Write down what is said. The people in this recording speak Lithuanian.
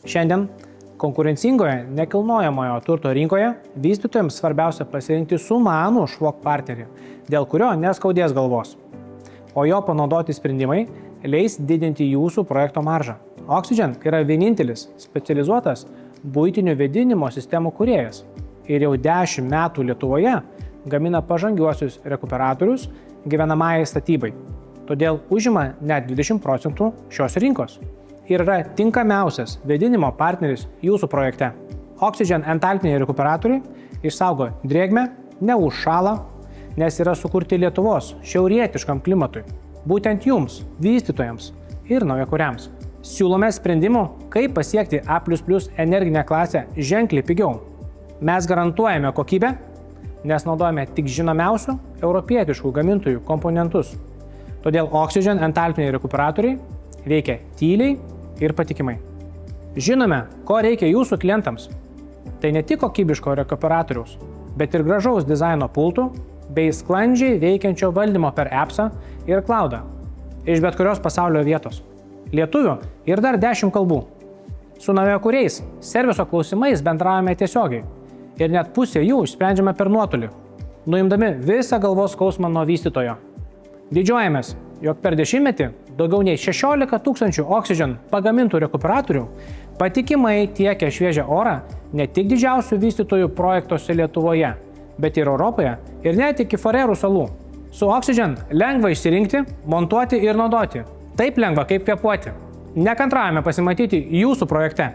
Šiandien konkurencingoje nekilnojamojo turto rinkoje vystytojams svarbiausia pasirinkti sumanų švok partnerį, dėl kurio neskaudės galvos. O jo panaudoti sprendimai leis didinti jūsų projekto maržą. Oxygen yra vienintelis specializuotas buitinių vėdinimo sistemų kūrėjas ir jau 10 metų Lietuvoje gamina pažangiuosius rekuperatorius gyvenamajai statybai. Todėl užima net 20% šios rinkos ir yra tinkamiausias vėdinimo partneris jūsų projekte. Oxygen entalpiniai rekuperatoriai išsaugo drėgmę, neužšąla, nes yra sukurti Lietuvos šiaurietiškam klimatui. Būtent jums, vystytojams ir naujakuriams. Siūlome sprendimų, kaip pasiekti A++ energinę klasę ženkliai pigiau. Mes garantuojame kokybę, nes naudojame tik žinomiausių europietiškų gamintojų komponentus. Todėl Oxygen entalpiniai rekuperatoriai veikia tyliai ir patikimai. Žinome, ko reikia jūsų klientams. Tai ne tik kokybiško rekuperatoriaus, bet ir gražaus dizaino pultų bei sklandžiai veikiančio valdymo per appsą ir cloudą iš bet kurios pasaulio vietos. Lietuvių ir dar 10 kalbų. Su naujakuriais serviso klausimais bendravome tiesiogiai ir net pusę jų išsprendžiame per nuotolį, nuimdami visą galvos skausmą nuo vystytojo. Didžiuojamės, jog per 10-metį daugiau nei 16 000 Oxygen pagamintų rekuperatorių patikimai tiekia šviežią orą ne tik didžiausių vystytojų projektuose Lietuvoje, bet ir Europoje ir net iki Farerų salų. Su Oxygen lengva išsirinkti, montuoti ir naudoti. Taip lengva kaip kvėpuoti. Nekantraujame pasimatyti jūsų projekte.